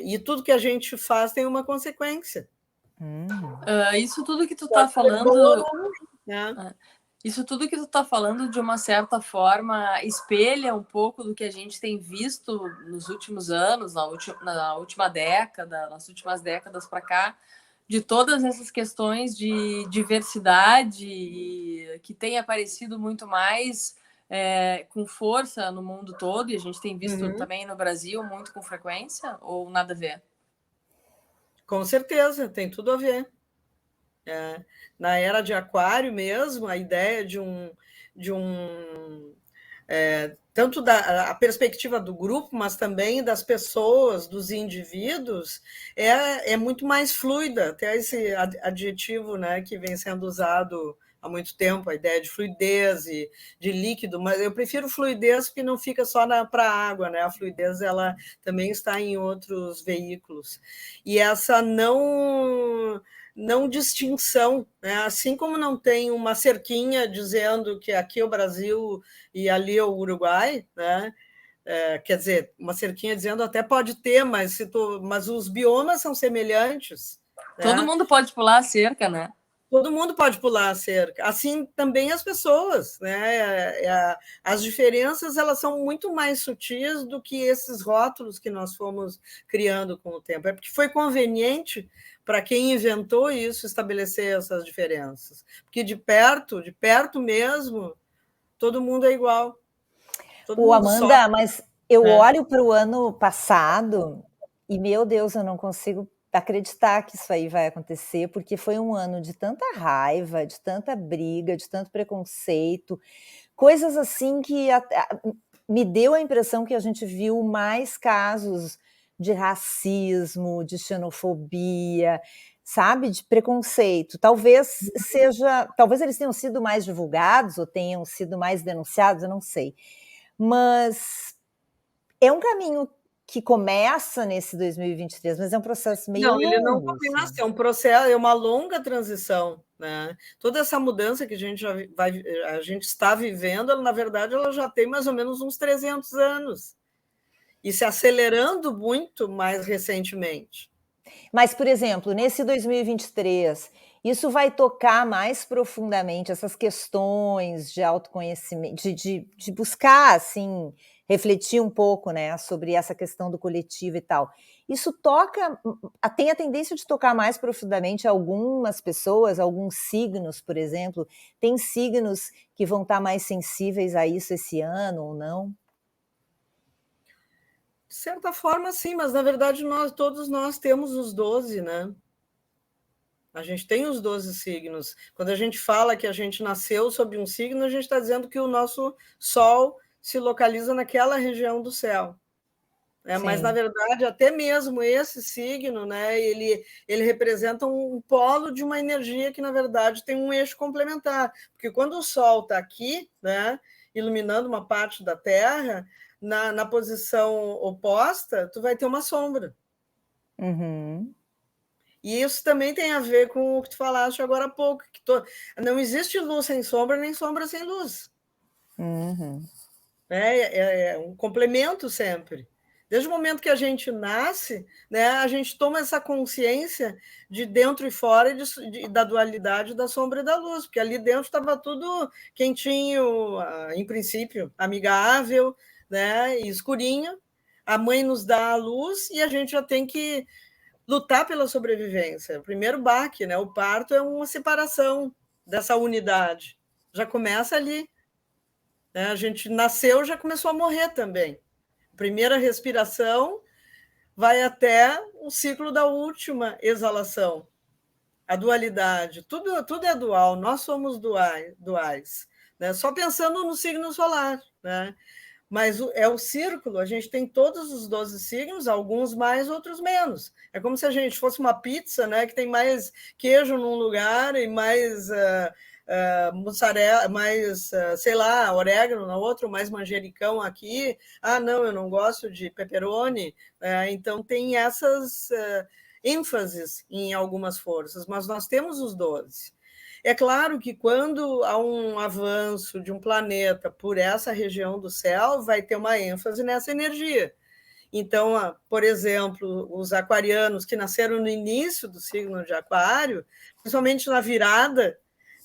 E tudo que a gente faz tem uma consequência. Isso tudo que tu está falando... Né? Isso tudo que tu está falando, de uma certa forma, espelha um pouco do que a gente tem visto nos últimos anos, na última década, nas últimas décadas para cá, de todas essas questões de diversidade que tem aparecido muito mais com força no mundo todo, e a gente tem visto também no Brasil muito com frequência, ou nada a ver? Com certeza, tem tudo a ver. Na era de Aquário mesmo, a ideia tanto a perspectiva do grupo, mas também das pessoas, dos indivíduos, é muito mais fluida, até esse adjetivo, né, que vem sendo usado há muito tempo, a ideia de fluidez e de líquido, mas eu prefiro fluidez porque não fica só para a água, né? A fluidez ela também está em outros veículos. E essa não distinção, né? Assim como não tem uma cerquinha dizendo que aqui é o Brasil e ali é o Uruguai, né? Quer dizer, uma cerquinha dizendo até pode ter, mas os biomas são semelhantes. Todo mundo pode pular a cerca, né? Todo mundo pode pular a cerca. Assim também as pessoas, né? As diferenças elas são muito mais sutis do que esses rótulos que nós fomos criando com o tempo. É porque foi conveniente para quem inventou isso estabelecer essas diferenças. Porque de perto mesmo, todo mundo é igual. Amanda, só... mas eu olho para o ano passado e, meu Deus, eu não consigo acreditar que isso aí vai acontecer, porque foi um ano de tanta raiva, de tanta briga, de tanto preconceito, coisas assim que me deu a impressão que a gente viu mais casos de racismo, de xenofobia, sabe, de preconceito. Talvez eles tenham sido mais divulgados ou tenham sido mais denunciados, eu não sei. Mas é um caminho que começa nesse 2023, mas é um processo meio longo. Não, ele não começa, assim. É um processo, é uma longa transição, né? Toda essa mudança que a gente está vivendo, ela, na verdade, ela já tem mais ou menos uns 300 anos. E se acelerando muito mais recentemente. Mas, por exemplo, nesse 2023, isso vai tocar mais profundamente essas questões de autoconhecimento, de buscar, assim, refletir um pouco, né, sobre essa questão do coletivo e tal. Isso tem a tendência de tocar mais profundamente algumas pessoas, alguns signos, por exemplo. Tem signos que vão estar mais sensíveis a isso esse ano ou não? De certa forma, sim, mas na verdade todos nós temos os 12, né? A gente tem os 12 signos. Quando a gente fala que a gente nasceu sob um signo, a gente está dizendo que o nosso Sol se localiza naquela região do céu. Mas, na verdade, até mesmo esse signo, né, ele representa um polo de uma energia que, na verdade, tem um eixo complementar. Porque quando o Sol está aqui, né, iluminando uma parte da Terra, na posição oposta, tu vai ter uma sombra. Uhum. E isso também tem a ver com o que tu falaste agora há pouco, que não existe luz sem sombra, nem sombra sem luz. Uhum. É um complemento sempre. Desde o momento que a gente nasce, né, a gente toma essa consciência de dentro e fora da dualidade da sombra e da luz, porque ali dentro estava tudo quentinho, em princípio, amigável, né, e escurinho. A mãe nos dá a luz e a gente já tem que lutar pela sobrevivência. O primeiro baque, né, o parto é uma separação dessa unidade. Já começa ali. Né, a gente nasceu, já começou a morrer também. Primeira respiração vai até o ciclo da última exalação. A dualidade, tudo é dual, nós somos duais. Né? Só pensando no signo solar. Né? Mas é o círculo, a gente tem todos os 12 signos, alguns mais, outros menos. É como se a gente fosse uma pizza, né, que tem mais queijo num lugar e mais mussarela, mais, sei lá, orégano na outra, mais manjericão aqui. Ah, não, eu não gosto de pepperoni. Então, tem essas ênfases em algumas forças, mas nós temos os 12. É claro que quando há um avanço de um planeta por essa região do céu, vai ter uma ênfase nessa energia. Então, por exemplo, os aquarianos que nasceram no início do signo de Aquário, principalmente na virada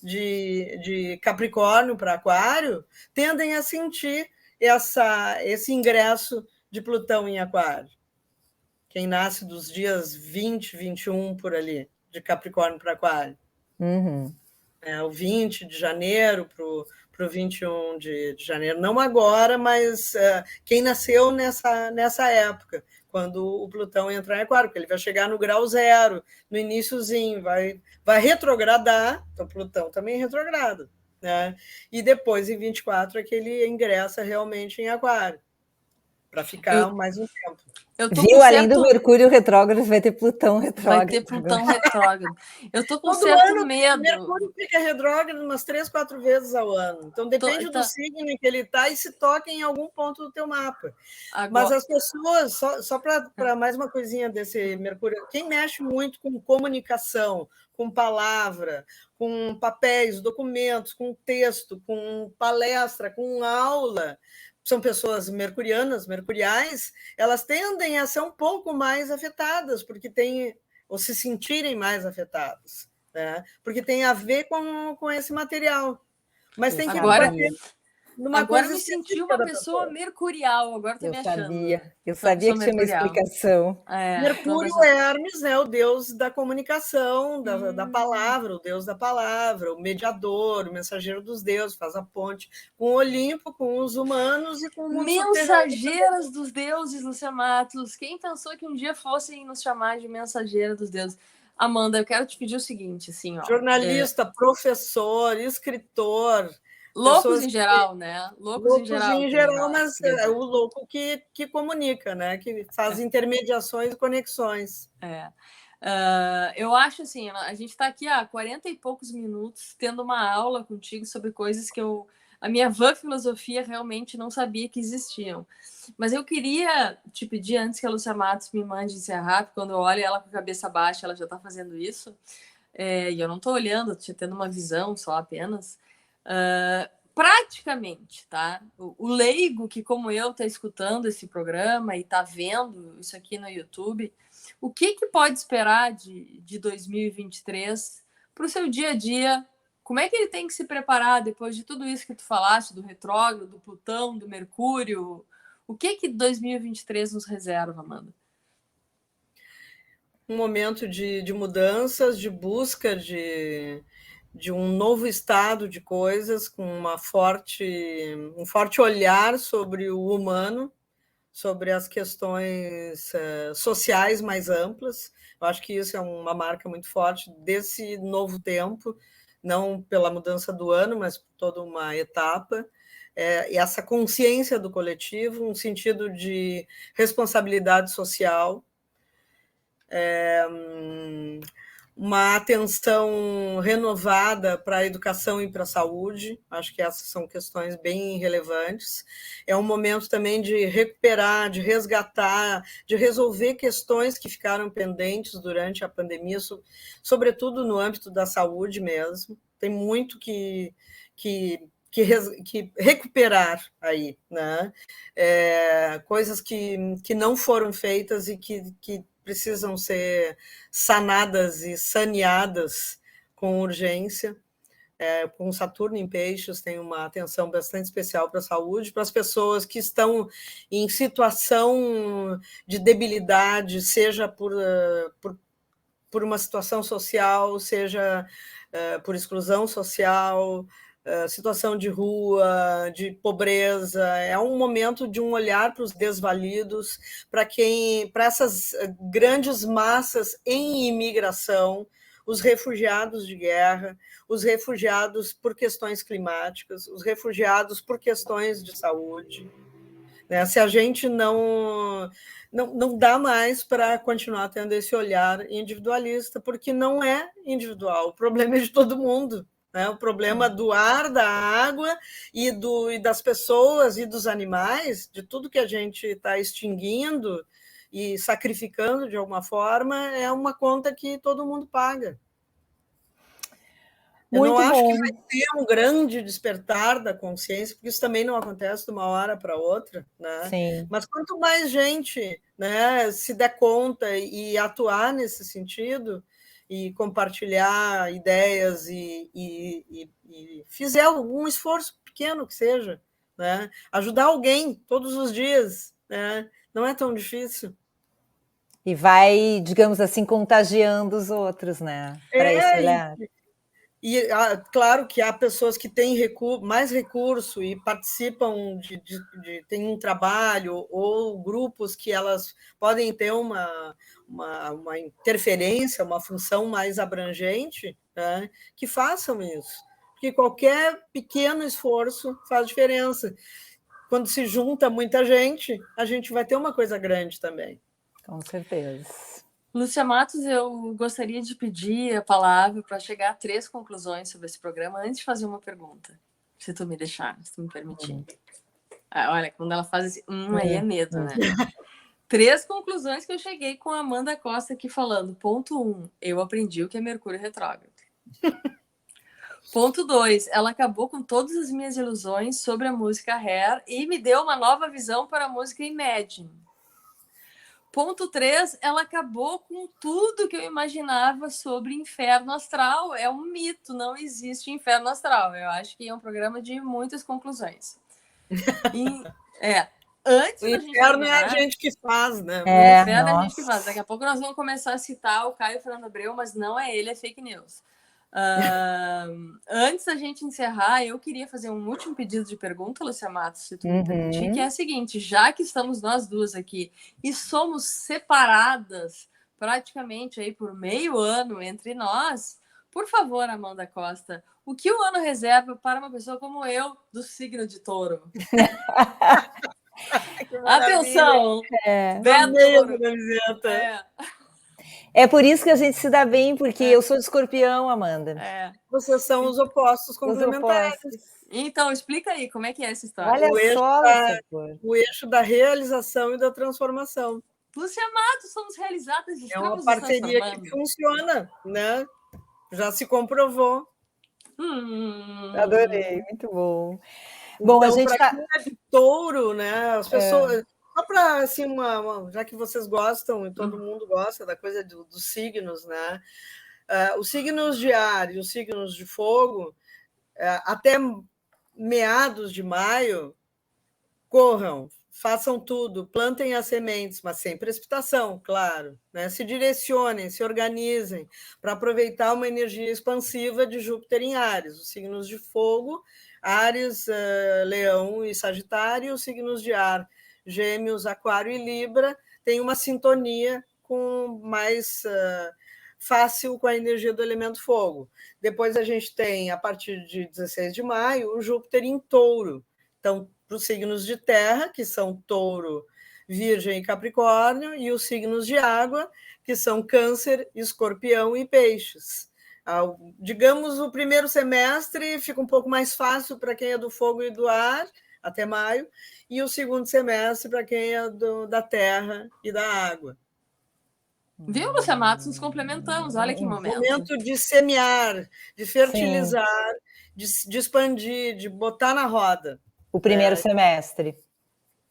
de Capricórnio para Aquário, tendem a sentir esse ingresso de Plutão em Aquário. Quem nasce dos dias 20, 21 por ali, de Capricórnio para Aquário. Uhum. O 20 de janeiro para o 21 de janeiro. Não agora, mas quem nasceu nessa época, quando o Plutão entrar em Aquário, porque ele vai chegar no grau 0, no iniciozinho, vai retrogradar, então Plutão também retrograda, né? E depois, em 24, é que ele ingressa realmente em Aquário, para ficar mais um tempo. Viu? Além do Mercúrio retrógrado, vai ter Plutão retrógrado. Vai ter Plutão retrógrado. Eu tô com todo certo ano, medo. Mercúrio fica retrógrado umas 3, 4 vezes ao ano. Então, depende do signo em que ele está e se toca em algum ponto do teu mapa. Agora... Mas as pessoas, só para mais uma coisinha desse Mercúrio, quem mexe muito com comunicação, com palavra, com papéis, documentos, com texto, com palestra, com aula, são pessoas mercuriais, elas tendem a ser um pouco mais afetadas, porque ou se sentirem mais afetadas, né? Porque tem a ver com esse material. Mas tem que bater numa agora coisa. Eu me senti uma pessoa mercurial, agora estou me achando. Eu sabia que tinha uma explicação. Mercúrio é Hermes, né, o deus da comunicação, da palavra, o deus da palavra, o mediador, o mensageiro dos deuses, faz a ponte com o Olimpo, com os humanos e com o mundo Mensageiras dos deuses, Lúcia Matos. Quem pensou que um dia fossem nos chamar de mensageira dos deuses? Amanda, eu quero te pedir o seguinte, assim, ó. Jornalista, professor, escritor. Loucos em geral, né? Loucos em geral, mas é o louco que comunica, né? Que faz intermediações e conexões. Eu acho assim, a gente está aqui há 40 e poucos minutos tendo uma aula contigo sobre coisas que a minha vã filosofia realmente não sabia que existiam. Mas eu queria te pedir, antes que a Lúcia Matos me mande encerrar, porque quando eu olho ela com a cabeça baixa, ela já está fazendo isso, e eu não estou olhando, estou tendo uma visão só apenas. Praticamente, tá? O leigo que, como eu, está escutando esse programa e está vendo isso aqui no YouTube, o que pode esperar de 2023 para o seu dia a dia? Como é que ele tem que se preparar depois de tudo isso que tu falaste, do retrógrado, do Plutão, do Mercúrio? O que 2023 nos reserva, Amanda? Um momento de mudanças, de busca de um novo estado de coisas, com um forte olhar sobre o humano, sobre as questões sociais mais amplas. Eu acho que isso é uma marca muito forte desse novo tempo, não pela mudança do ano, mas por toda uma etapa. E essa consciência do coletivo, um sentido de responsabilidade social, uma atenção renovada para a educação e para a saúde. Acho que essas são questões bem relevantes. É um momento também de recuperar, de resgatar, de resolver questões que ficaram pendentes durante a pandemia, sobretudo no âmbito da saúde mesmo. Tem muito que recuperar aí, né? Coisas que não foram feitas e que precisam ser sanadas e saneadas com urgência. Com Saturno em Peixes, tem uma atenção bastante especial para a saúde, para as pessoas que estão em situação de debilidade, seja por uma situação social, seja por exclusão social, situação de rua, de pobreza. É um momento de um olhar para os desvalidos, para essas grandes massas em imigração, os refugiados de guerra, os refugiados por questões climáticas, os refugiados por questões de saúde. Né? Se a gente não dá mais para continuar tendo esse olhar individualista, porque não é individual, o problema é de todo mundo. né? O problema do ar, da água e das pessoas e dos animais, de tudo que a gente está extinguindo e sacrificando de alguma forma, é uma conta que todo mundo paga. Eu não acho que vai ter um grande despertar da consciência, porque isso também não acontece de uma hora para outra, né? Sim. Mas quanto mais gente, né, se der conta e atuar nesse sentido, e compartilhar ideias e fizer algum esforço pequeno que seja, né? Ajudar alguém todos os dias, né? Não é tão difícil. E vai, digamos assim, contagiando os outros, né? Para esse olhar. E claro que há pessoas que têm mais recurso e participam têm um trabalho, ou grupos que elas podem ter uma interferência, uma função mais abrangente, né, que façam isso. Porque qualquer pequeno esforço faz diferença. Quando se junta muita gente, a gente vai ter uma coisa grande também. Com certeza. Lúcia Matos, eu gostaria de pedir a palavra para chegar a 3 conclusões sobre esse programa antes de fazer uma pergunta, se tu me deixar, se tu me permitir. Olha, quando ela faz esse aí é medo, né? 3 conclusões que eu cheguei com a Amanda Costa aqui falando. Ponto 1, eu aprendi o que é Mercúrio retrógrado. Ponto 2, ela acabou com todas as minhas ilusões sobre a música Hair e me deu uma nova visão para a música Imagine. Ponto 3, ela acabou com tudo que eu imaginava sobre inferno astral. É um mito, não existe inferno astral. Eu acho que é um programa de muitas conclusões. Antes o da gente inferno terminar, é a gente que faz, né? O inferno é a gente que faz. Daqui a pouco nós vamos começar a citar o Caio Fernando Abreu, mas não é ele, é fake news. Antes da gente encerrar, eu queria fazer um último pedido de pergunta, Lúcia Matos, se tu me permitir, que é a seguinte: já que estamos nós duas aqui e somos separadas praticamente aí por meio ano entre nós, por favor, Amanda Costa, o que o ano reserva para uma pessoa como eu, do signo de Touro? Atenção! É por isso que a gente se dá bem, porque eu sou de Escorpião, Amanda. Vocês são os opostos complementares. Então, explica aí, como é que é essa história? Olha só, o eixo da realização e da transformação. Lúcia Matos, somos realizadas, é uma parceria que funciona, né? Já se comprovou. Adorei, muito bom. Então, bom, a gente para quem é de Touro, né? As pessoas... Só para, assim, já que vocês gostam, e todo mundo gosta da coisa dos signos, né? Os signos de ar e os signos de fogo, até meados de maio, corram, façam tudo, plantem as sementes, mas sem precipitação, claro, né? Se direcionem, se organizem para aproveitar uma energia expansiva de Júpiter em Áries. Os signos de fogo, Áries, Leão e Sagitário, os signos de ar, Gêmeos, Aquário e Libra, tem uma sintonia com mais fácil com a energia do elemento fogo. Depois a gente tem, a partir de 16 de maio, o Júpiter em Touro. Então, para os signos de terra, que são Touro, Virgem e Capricórnio, e os signos de água, que são Câncer, Escorpião e Peixes. Digamos, o primeiro semestre fica um pouco mais fácil para quem é do fogo e do ar, até maio, e o segundo semestre para quem é da terra e da água. Viu, Lúcia Matos? Nos complementamos, olha que momento. Momento de semear, de fertilizar, de expandir, de botar na roda. O primeiro semestre.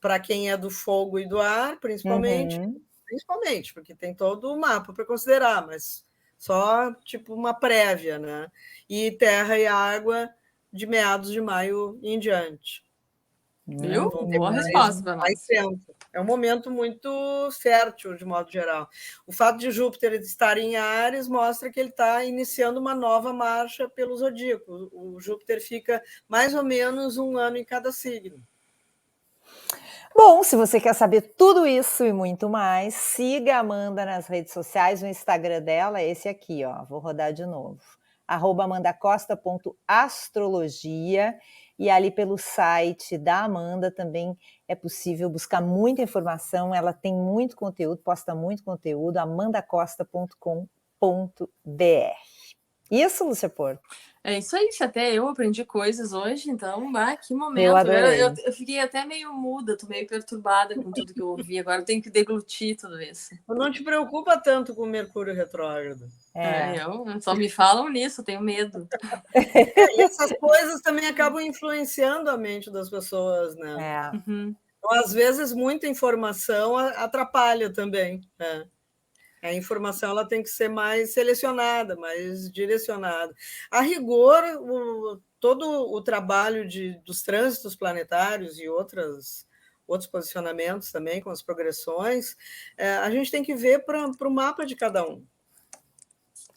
Para quem é do fogo e do ar, principalmente, porque tem todo o mapa para considerar, mas só tipo uma prévia, né? E terra e água de meados de maio em diante. Viu? Boa resposta para nós. É um momento muito fértil, de modo geral. O fato de Júpiter estar em Áries mostra que ele está iniciando uma nova marcha pelo zodíaco. O Júpiter fica mais ou menos um ano em cada signo. Bom, se você quer saber tudo isso e muito mais, siga a Amanda nas redes sociais. O Instagram dela é esse aqui, ó. Vou rodar de novo. @amandacosta.astrologia. E ali pelo site da Amanda também é possível buscar muita informação. Ela tem muito conteúdo, posta muito conteúdo, amandacosta.com.br. Isso, Lúcia Porto. É isso aí, até eu aprendi coisas hoje, então, que momento. Eu adorei. Eu fiquei até meio muda, tô meio perturbada com tudo que eu ouvi, agora eu tenho que deglutir tudo isso. Não te preocupa tanto com o Mercúrio retrógrado. Eu só me falam nisso, eu tenho medo. E essas coisas também acabam influenciando a mente das pessoas, né? Uhum. Então, às vezes, muita informação atrapalha também, né? A informação ela tem que ser mais selecionada, mais direcionada. A rigor, todo o trabalho dos trânsitos planetários e outros posicionamentos também, com as progressões, a gente tem que ver para o mapa de cada um.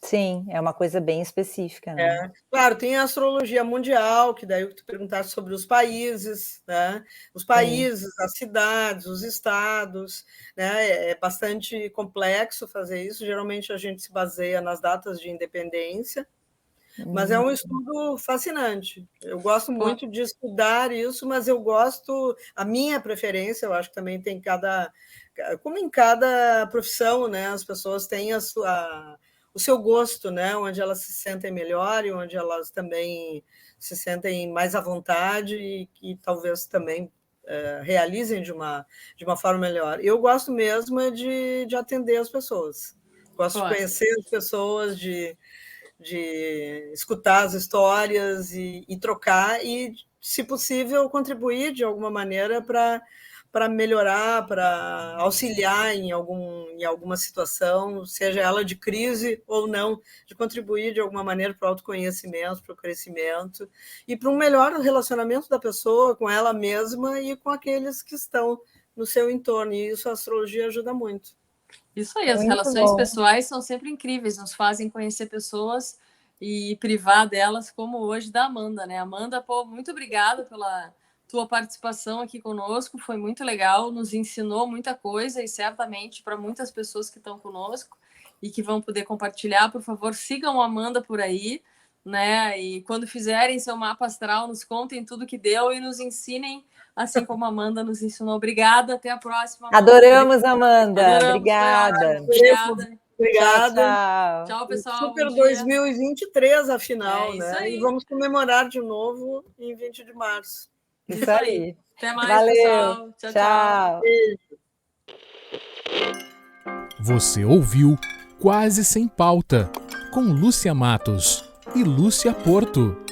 Sim, é uma coisa bem específica, né? Claro, tem a astrologia mundial, que daí tu perguntaste sobre os países, né? Os países, as cidades, os estados, né? É bastante complexo fazer isso. Geralmente a gente se baseia nas datas de independência, mas é um estudo fascinante. Eu gosto muito de estudar isso, mas eu gosto, a minha preferência, eu acho que também tem como em cada profissão, né? As pessoas têm o seu gosto, né? Onde elas se sentem melhor e onde elas também se sentem mais à vontade e talvez também realizem de uma forma melhor. Eu gosto mesmo de atender as pessoas. Gosto de conhecer as pessoas, de escutar as histórias e trocar e, se possível, contribuir de alguma maneira para melhorar, para auxiliar em alguma situação, seja ela de crise ou não, de contribuir de alguma maneira para o autoconhecimento, para o crescimento e para um melhor relacionamento da pessoa com ela mesma e com aqueles que estão no seu entorno. E isso a astrologia ajuda muito. Isso aí, as relações pessoais são sempre incríveis, nos fazem conhecer pessoas e privar delas, como hoje da Amanda, né? Amanda, muito obrigada pela tua participação aqui conosco, foi muito legal, nos ensinou muita coisa e certamente para muitas pessoas que estão conosco e que vão poder compartilhar, por favor, sigam a Amanda por aí, né? E quando fizerem seu mapa astral, nos contem tudo que deu e nos ensinem, assim como a Amanda nos ensinou. Obrigada, até a próxima. Amanda. Adoramos, Amanda. Obrigada. Obrigada. Tchau, pessoal. Super 2023, afinal, isso né? aí. E vamos comemorar de novo em 20 de março. Isso aí. Até mais, valeu. Pessoal. Tchau. Beijo. Você ouviu Quase Sem Pauta, com Lúcia Matos e Lúcia Porto.